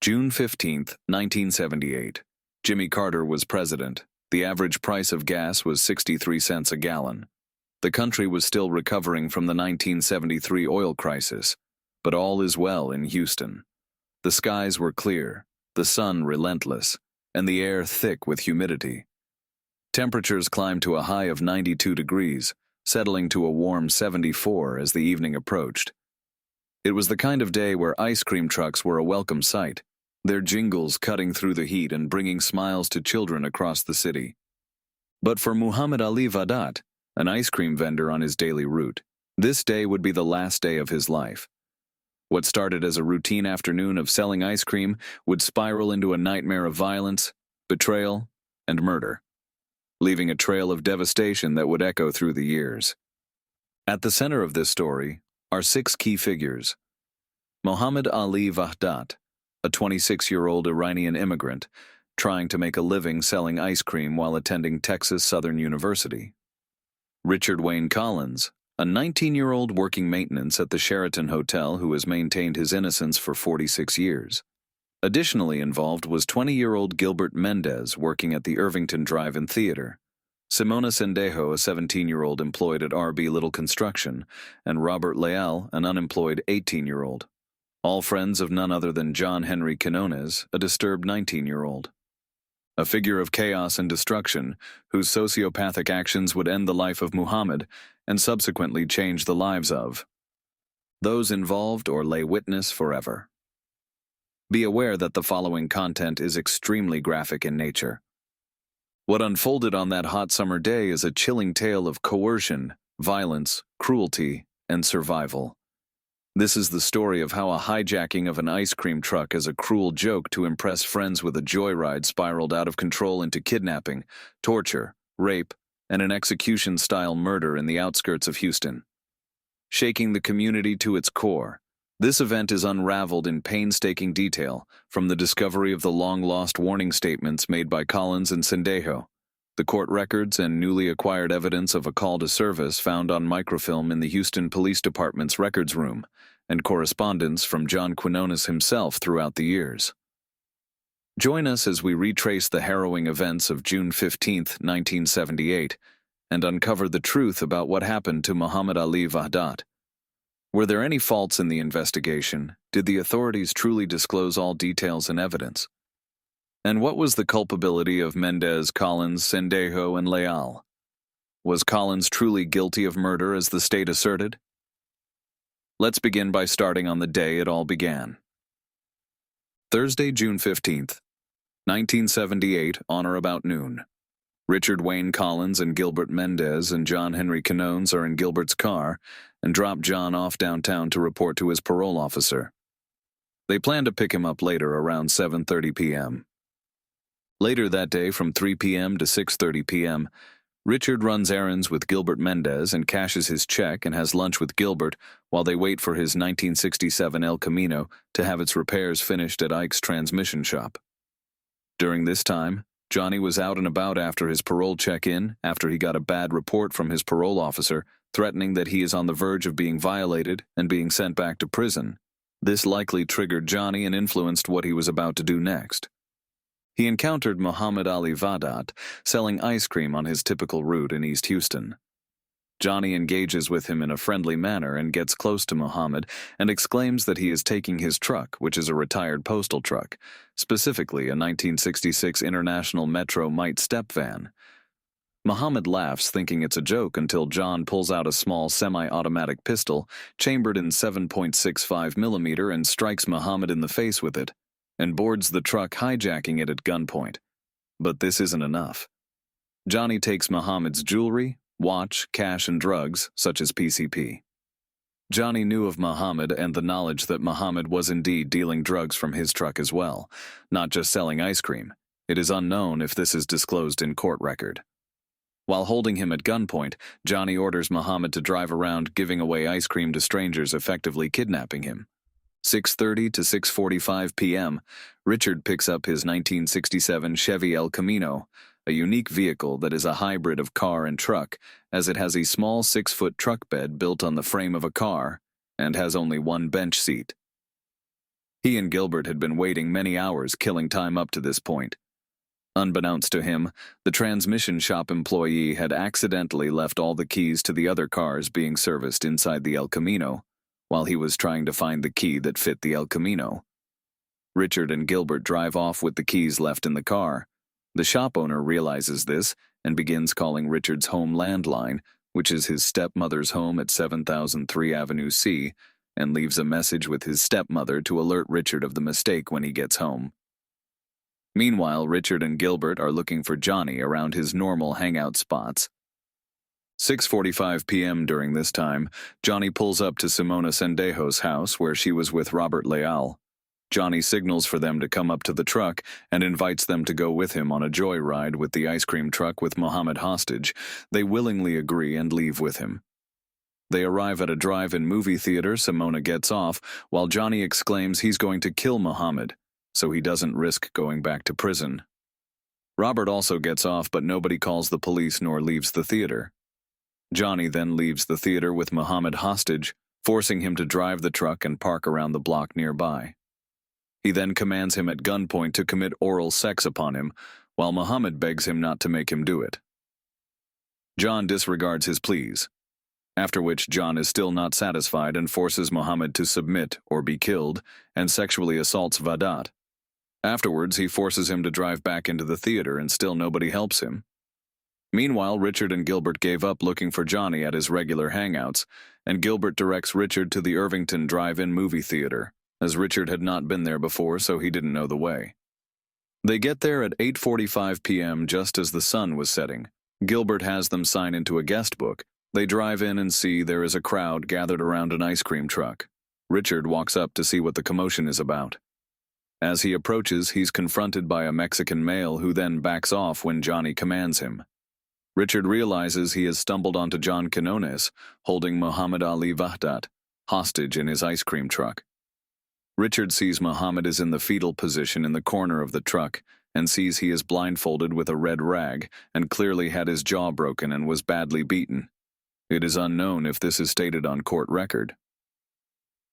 June 15, 1978. Jimmy Carter was president. The average price of gas was 63 cents a gallon. The country was still recovering from the 1973 oil crisis, but all is well in Houston. The skies were clear, the sun relentless, and the air thick with humidity. Temperatures climbed to a high of 92 degrees, settling to a warm 74 as the evening approached. It was the kind of day where ice cream trucks were a welcome sight, their jingles cutting through the heat and bringing smiles to children across the city. But for Muhammad Ali Vahdat, an ice cream vendor on his daily route, this day would be the last day of his life. What started as a routine afternoon of selling ice cream would spiral into a nightmare of violence, betrayal, and murder, leaving a trail of devastation that would echo through the years. At the center of this story are 6 key figures. Muhammad Ali Vahdat, a 26-year-old Iranian immigrant, trying to make a living selling ice cream while attending Texas Southern University. Richard Wayne Collins, a 19-year-old working maintenance at the Sheraton Hotel who has maintained his innocence for 46 years. Additionally involved was 20-year-old Gilbert Mendez working at the Irvington Drive-In Theater, Simona Sendejo, a 17-year-old employed at RB Little Construction, and Robert Leal, an unemployed 18-year-old. All friends of none other than John Henry Quinones, a disturbed 19-year-old. A figure of chaos and destruction, whose sociopathic actions would end the life of Muhammad and subsequently change the lives of those involved or lay witness forever. Be aware that the following content is extremely graphic in nature. What unfolded on that hot summer day is a chilling tale of coercion, violence, cruelty, and survival. This is the story of how a hijacking of an ice cream truck as a cruel joke to impress friends with a joyride spiraled out of control into kidnapping, torture, rape, and an execution-style murder in the outskirts of Houston. Shaking the community to its core, this event is unraveled in painstaking detail from the discovery of the long-lost warning statements made by Collins and Sendejo, the court records and newly acquired evidence of a call to service found on microfilm in the Houston Police Department's records room, and correspondence from John Quinones himself throughout the years. Join us as we retrace the harrowing events of June 15, 1978, and uncover the truth about what happened to Muhammad Ali Vahdat. Were there any faults in the investigation? Did the authorities truly disclose all details and evidence? And what was the culpability of Mendez, Collins, Sendejo, and Leal? Was Collins truly guilty of murder as the state asserted? Let's begin by starting on the day it all began. Thursday, June 15th, 1978, on or about noon. Richard Wayne Collins and Gilbert Mendez and John Henry Quinones are in Gilbert's car and drop John off downtown to report to his parole officer. They plan to pick him up later around 7:30 p.m. Later that day from 3 p.m. to 6:30 p.m., Richard runs errands with Gilbert Mendez and cashes his check and has lunch with Gilbert while they wait for his 1967 El Camino to have its repairs finished at Ike's transmission shop. During this time, Johnny was out and about after his parole check-in after he got a bad report from his parole officer threatening that he is on the verge of being violated and being sent back to prison. This likely triggered Johnny and influenced what he was about to do next. He encountered Muhammad Ali Vahdat selling ice cream on his typical route in East Houston. Johnny engages with him in a friendly manner and gets close to Muhammad and exclaims that he is taking his truck, which is a retired postal truck, specifically a 1966 International Metro Mite step van. Muhammad laughs, thinking it's a joke, until John pulls out a small semi-automatic pistol chambered in 7.65mm and strikes Muhammad in the face with it, and boards the truck, hijacking it at gunpoint. But this isn't enough. Johnny takes Muhammad's jewelry, watch, cash, and drugs, such as PCP. Johnny knew of Muhammad and the knowledge that Muhammad was indeed dealing drugs from his truck as well, not just selling ice cream. It is unknown if this is disclosed in court record. While holding him at gunpoint, Johnny orders Muhammad to drive around giving away ice cream to strangers, effectively kidnapping him. 6:30 to 6:45 p.m., Richard picks up his 1967 Chevy El Camino, a unique vehicle that is a hybrid of car and truck, as it has a small 6-foot truck bed built on the frame of a car and has only one bench seat. He and Gilbert had been waiting many hours, killing time up to this point. Unbeknownst to him, the transmission shop employee had accidentally left all the keys to the other cars being serviced inside the El Camino, while he was trying to find the key that fit the El Camino. Richard and Gilbert drive off with the keys left in the car. The shop owner realizes this and begins calling Richard's home landline, which is his stepmother's home at 7003 Avenue C, and leaves a message with his stepmother to alert Richard of the mistake when he gets home. Meanwhile, Richard and Gilbert are looking for Johnny around his normal hangout spots. 6:45 p.m. During this time, Johnny pulls up to Simona Sendejo's house where she was with Robert Leal. Johnny signals for them to come up to the truck and invites them to go with him on a joyride with the ice cream truck with Muhammad hostage. They willingly agree and leave with him. They arrive at a drive-in movie theater. Simona gets off, while Johnny exclaims he's going to kill Muhammad, so he doesn't risk going back to prison. Robert also gets off, but nobody calls the police nor leaves the theater. Johnny then leaves the theater with Muhammad hostage, forcing him to drive the truck and park around the block nearby. He then commands him at gunpoint to commit oral sex upon him, while Muhammad begs him not to make him do it. John disregards his pleas, after which John is still not satisfied and forces Muhammad to submit or be killed and sexually assaults Vahdat. Afterwards, he forces him to drive back into the theater and still nobody helps him. Meanwhile, Richard and Gilbert gave up looking for Johnny at his regular hangouts, and Gilbert directs Richard to the Irvington Drive-In movie theater, as Richard had not been there before, so he didn't know the way. They get there at 8:45 p.m. just as the sun was setting. Gilbert has them sign into a guest book. They drive in and see there is a crowd gathered around an ice cream truck. Richard walks up to see what the commotion is about. As he approaches, he's confronted by a Mexican male who then backs off when Johnny commands him. Richard realizes he has stumbled onto John Quinones, holding Muhammad Ali Vahdat hostage in his ice cream truck. Richard sees Muhammad is in the fetal position in the corner of the truck and sees he is blindfolded with a red rag and clearly had his jaw broken and was badly beaten. It is unknown if this is stated on court record.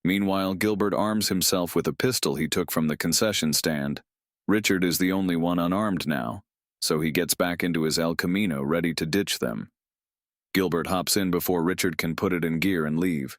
Meanwhile, Gilbert arms himself with a pistol he took from the concession stand. Richard is the only one unarmed now, so he gets back into his El Camino ready to ditch them. Gilbert hops in before Richard can put it in gear and leave.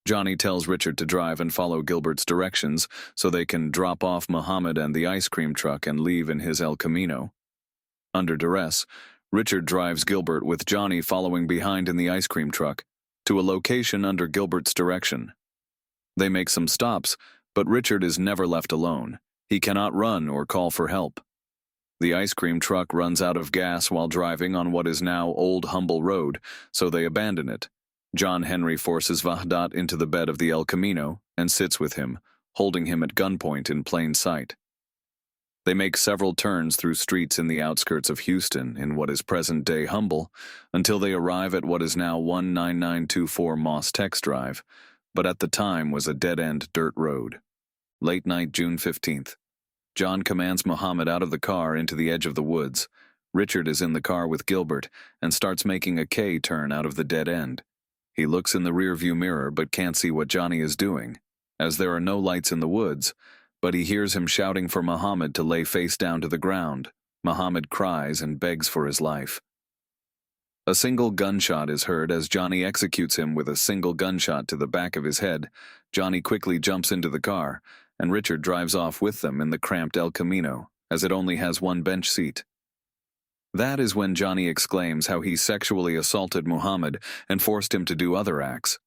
Johnny tells Richard to drive and follow Gilbert's directions so they can drop off Muhammad and the ice cream truck and leave in his El Camino. Under duress, Richard drives Gilbert with Johnny following behind in the ice cream truck to a location under Gilbert's direction. They make some stops, but Richard is never left alone. He cannot run or call for help. The ice cream truck runs out of gas while driving on what is now Old Humble Road, so they abandon it. John Henry forces Vahdat into the bed of the El Camino and sits with him, holding him at gunpoint in plain sight. They make several turns through streets in the outskirts of Houston in what is present-day Humble until they arrive at what is now 19924 Moss Tex Drive, but at the time was a dead-end dirt road. Late night, June 15th. John commands Muhammad out of the car into the edge of the woods. Richard is in the car with Gilbert and starts making a K-turn out of the dead end. He looks in the rearview mirror but can't see what Johnny is doing, as there are no lights in the woods, but he hears him shouting for Muhammad to lay face down to the ground. Muhammad cries and begs for his life. A single gunshot is heard as Johnny executes him with a single gunshot to the back of his head. Johnny quickly jumps into the car, and Richard drives off with them in the cramped El Camino, as it only has one bench seat. That is when Johnny exclaims how he sexually assaulted Muhammad and forced him to do other acts,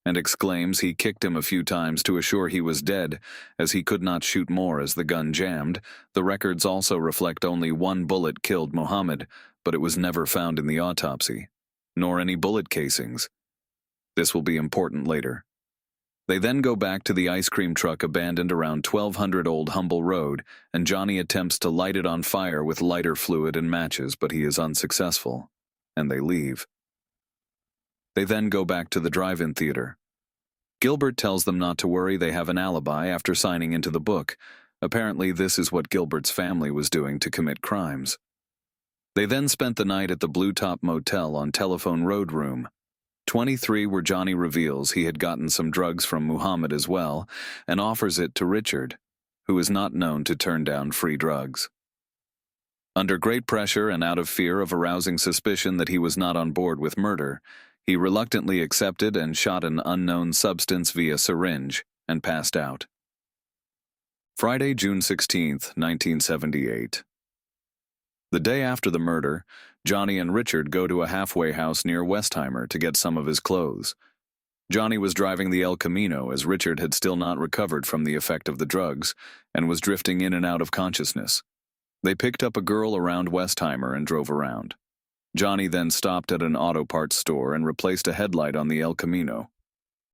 and exclaims he kicked him a few times to assure he was dead, as he could not shoot more as the gun jammed. The records also reflect only one bullet killed Muhammad, but it was never found in the autopsy, nor any bullet casings. This will be important later. They then go back to the ice cream truck abandoned around 1200 Old Humble Road, and Johnny attempts to light it on fire with lighter fluid and matches, but he is unsuccessful, and they leave. They then go back to the drive-in theater. Gilbert tells them not to worry, they have an alibi after signing into the book. Apparently this is what Gilbert's family was doing to commit crimes. They then spent the night at the Blue Top Motel on Telephone Road Room. 23 where Johnny reveals he had gotten some drugs from Muhammad as well and offers it to Richard, who is not known to turn down free drugs. Under great pressure and out of fear of arousing suspicion that he was not on board with murder, he reluctantly accepted and shot an unknown substance via syringe and passed out. Friday, June 16, 1978. The day after the murder, Johnny and Richard go to a halfway house near Westheimer to get some of his clothes. Johnny was driving the El Camino as Richard had still not recovered from the effect of the drugs and was drifting in and out of consciousness. They picked up a girl around Westheimer and drove around. Johnny then stopped at an auto parts store and replaced a headlight on the El Camino.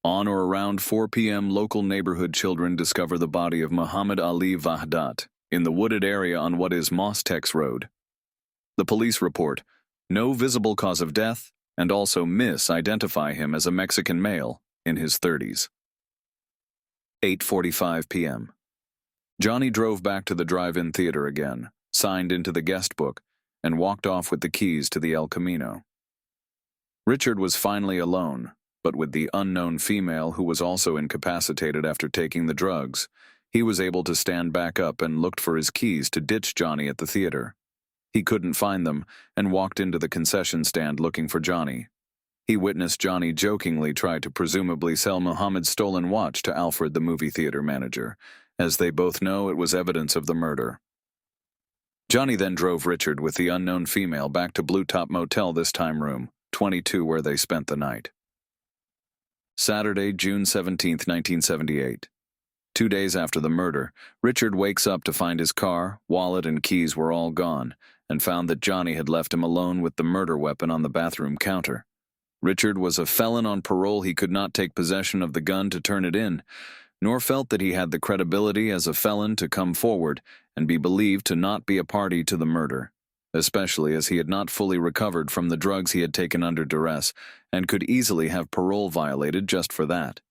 On or around 4 p.m., local neighborhood children discover the body of Muhammad Ali Vahdat in the wooded area on what is Mostex Road. The police report no visible cause of death and also misidentify him as a Mexican male in his 30s. 8:45 p.m. Johnny drove back to the drive-in theater again, signed into the guest book, and walked off with the keys to the El Camino. Richard was finally alone, but with the unknown female who was also incapacitated after taking the drugs, he was able to stand back up and looked for his keys to ditch Johnny at the theater. He couldn't find them and walked into the concession stand looking for Johnny. He witnessed Johnny jokingly try to presumably sell Muhammad's stolen watch to Alfred, the movie theater manager, as they both know it was evidence of the murder. Johnny then drove Richard with the unknown female back to Blue Top Motel, this time room 22, where they spent the night. Saturday, June 17, 1978. 2 days after the murder, Richard wakes up to find his car, wallet, and keys were all gone, and found that Johnny had left him alone with the murder weapon on the bathroom counter. Richard was a felon on parole. He could not take possession of the gun to turn it in, nor felt that he had the credibility as a felon to come forward and be believed to not be a party to the murder, especially as he had not fully recovered from the drugs he had taken under duress and could easily have parole violated just for that.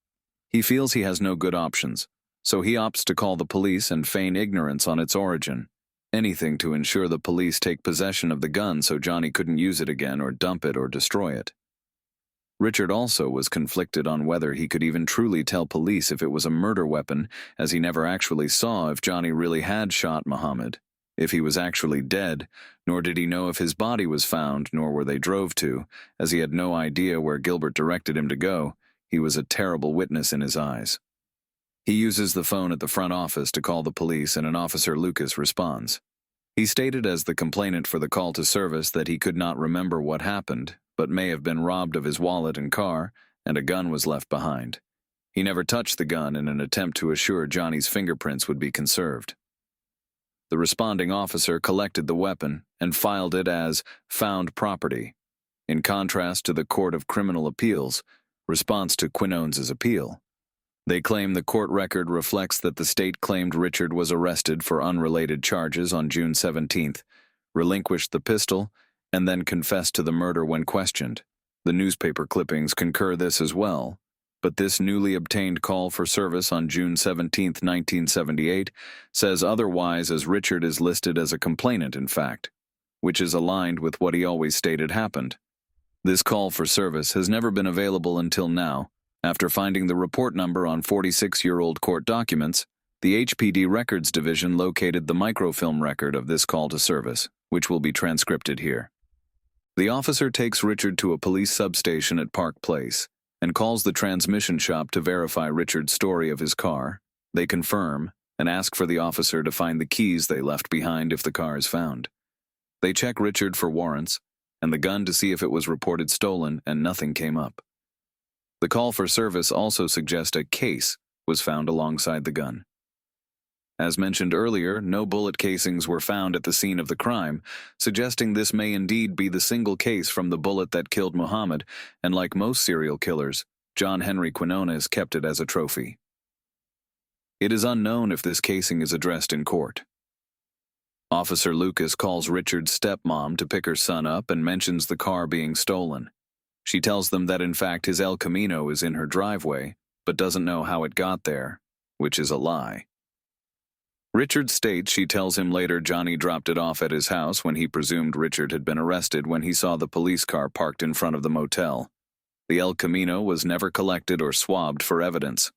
He feels he has no good options, so he opts to call the police and feign ignorance on its origin. Anything to ensure the police take possession of the gun so Johnny couldn't use it again or dump it or destroy it. Richard also was conflicted on whether he could even truly tell police if it was a murder weapon, as he never actually saw if Johnny really had shot Muhammad, if he was actually dead, nor did he know if his body was found, nor where they drove to, as he had no idea where Gilbert directed him to go. He was a terrible witness in his eyes. He uses the phone at the front office to call the police, and an officer, Lucas, responds. He stated as the complainant for the call to service that he could not remember what happened, but may have been robbed of his wallet and car, and a gun was left behind. He never touched the gun in an attempt to assure Johnny's fingerprints would be conserved. The responding officer collected the weapon and filed it as found property, in contrast to the Court of Criminal Appeals' response to Quinones' appeal. They claim the court record reflects that the state claimed Richard was arrested for unrelated charges on June 17th, relinquished the pistol, and then confessed to the murder when questioned. The newspaper clippings concur this as well, but this newly obtained call for service on June 17, 1978, says otherwise, as Richard is listed as a complainant, in fact, which is aligned with what he always stated happened. This call for service has never been available until now. After finding the report number on 46-year-old court documents, the HPD Records Division located the microfilm record of this call to service, which will be transcribed here. The officer takes Richard to a police substation at Park Place and calls the transmission shop to verify Richard's story of his car. They confirm and ask for the officer to find the keys they left behind if the car is found. They check Richard for warrants and the gun to see if it was reported stolen, and nothing came up. The call for service also suggests a case was found alongside the gun. As mentioned earlier, no bullet casings were found at the scene of the crime, suggesting this may indeed be the single case from the bullet that killed Muhammad, and like most serial killers, John Henry Quinones kept it as a trophy. It is unknown if this casing is addressed in court. Officer Lucas calls Richard's stepmom to pick her son up and mentions the car being stolen. She tells them that in fact his El Camino is in her driveway, but doesn't know how it got there, which is a lie. Richard states she tells him later Johnny dropped it off at his house when he presumed Richard had been arrested when he saw the police car parked in front of the motel. The El Camino was never collected or swabbed for evidence.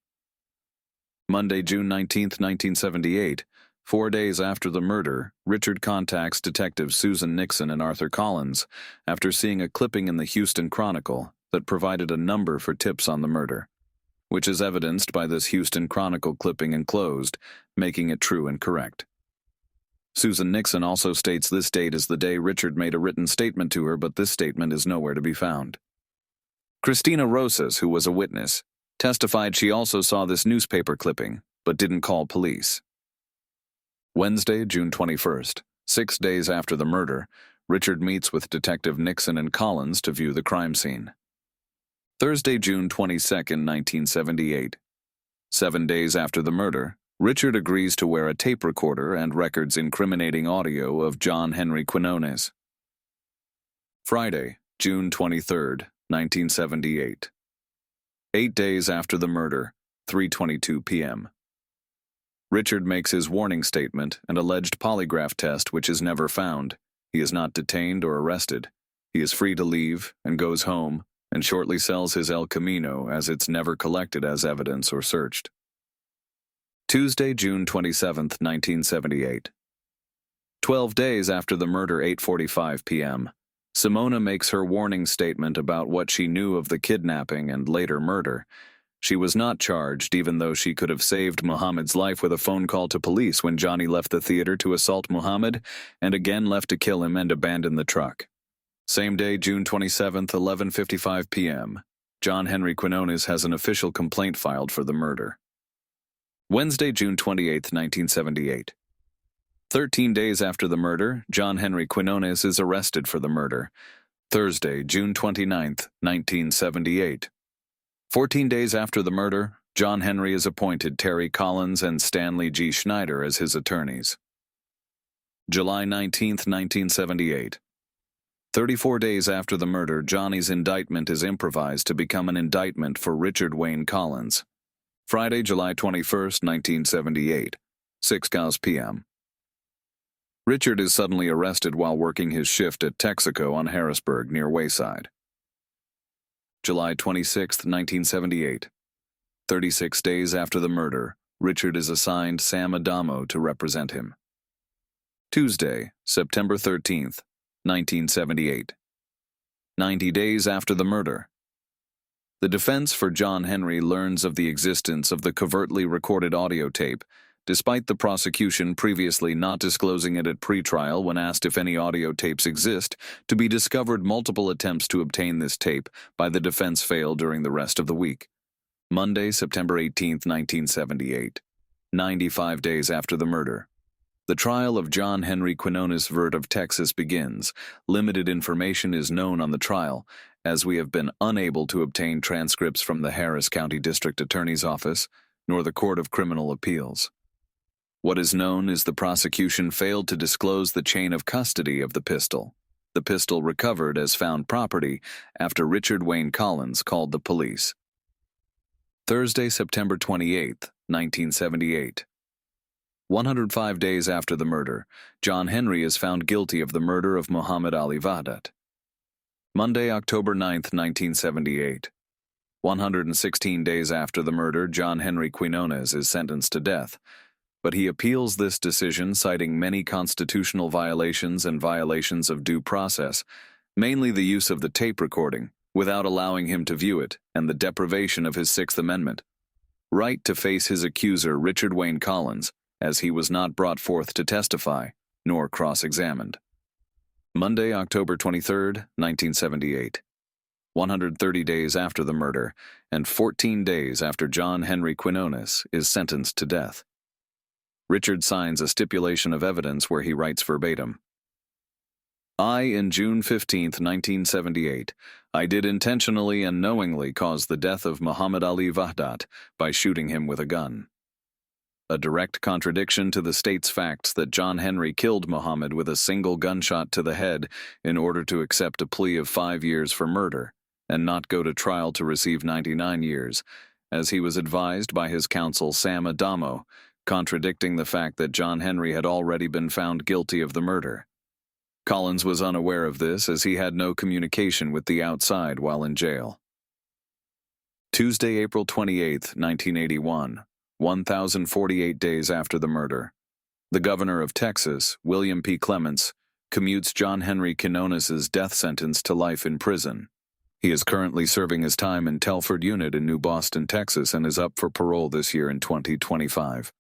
Monday, June 19, 1978, 4 days after the murder, Richard contacts detectives Susan Nixon and Arthur Collins after seeing a clipping in the Houston Chronicle that provided a number for tips on the murder, which is evidenced by this Houston Chronicle clipping enclosed, making it true and correct. Susan Nixon also states this date is the day Richard made a written statement to her, but this statement is nowhere to be found. Christina Rosas, who was a witness, testified she also saw this newspaper clipping, but didn't call police. Wednesday, June 21st, 6 days after the murder, Richard meets with Detective Nixon and Collins to view the crime scene. Thursday, June 22, 1978. 7 days after the murder, Richard agrees to wear a tape recorder and records incriminating audio of John Henry Quinones. Friday, June 23, 1978. 8 days after the murder, 3:22 p.m. Richard makes his warning statement and alleged polygraph test, which is never found. He is not detained or arrested. He is free to leave and goes home and shortly sells his El Camino as it's never collected as evidence or searched. Tuesday, June 27, 1978. 12 days after the murder, 8:45 p.m., Simona makes her warning statement about what she knew of the kidnapping and later murder. She was not charged, even though she could have saved Muhammad's life with a phone call to police when Johnny left the theater to assault Muhammad and again left to kill him and abandon the truck. Same day, June 27, 11:55 p.m., John Henry Quinones has an official complaint filed for the murder. Wednesday, June 28, 1978. 13 days after the murder, John Henry Quinones is arrested for the murder. Thursday, June 29, 1978. 14 days after the murder, John Henry is appointed Terry Collins and Stanley G. Schneider as his attorneys. July 19, 1978. 34 days after the murder, Johnny's indictment is improvised to become an indictment for Richard Wayne Collins. Friday, July 21, 1978, 6 p.m. Richard is suddenly arrested while working his shift at Texaco on Harrisburg near Wayside. July 26, 1978. 36 days after the murder, Richard is assigned Sam Adamo to represent him. Tuesday, September 13, 1978. 90 days after the murder. The defense for John Henry learns of the existence of the covertly recorded audio tape, despite the prosecution previously not disclosing it at pretrial when asked if any audio tapes exist. To be discovered, multiple attempts to obtain this tape by the defense failed during the rest of the week. Monday, September 18, 1978. 95 days after the murder. The trial of John Henry Quinones Vert of Texas begins. Limited information is known on the trial, as we have been unable to obtain transcripts from the Harris County District Attorney's Office, nor the Court of Criminal Appeals. What is known is the prosecution failed to disclose the chain of custody of the pistol recovered as found property after Richard Wayne Collins called the police. Thursday, September 28, 1978. 105 days after the murder, John Henry is found guilty of the murder of Muhammad Ali Vahdat. Monday, October 9, 1978. 116 days after the murder, John Henry Quinones is sentenced to death, but he appeals this decision, citing many constitutional violations and violations of due process, mainly the use of the tape recording, without allowing him to view it, and the deprivation of his Sixth Amendment right to face his accuser, Richard Wayne Collins, as he was not brought forth to testify, nor cross-examined. Monday, October 23, 1978. 130 days after the murder, and 14 days after John Henry Quinones is sentenced to death. Richard signs a stipulation of evidence where he writes verbatim, in June 15, 1978, I did intentionally and knowingly cause the death of Muhammad Ali Vahdat by shooting him with a gun. A direct contradiction to the state's facts that John Henry killed Muhammad with a single gunshot to the head in order to accept a plea of 5 years for murder and not go to trial to receive 99 years, as he was advised by his counsel Sam Adamo, contradicting the fact that John Henry had already been found guilty of the murder. Collins was unaware of this, as he had no communication with the outside while in jail. Tuesday, April 28, 1981, 1,048 days after the murder. The governor of Texas, William P. Clements, commutes John Henry Quinones' death sentence to life in prison. He is currently serving his time in Telford Unit in New Boston, Texas, and is up for parole this year in 2025.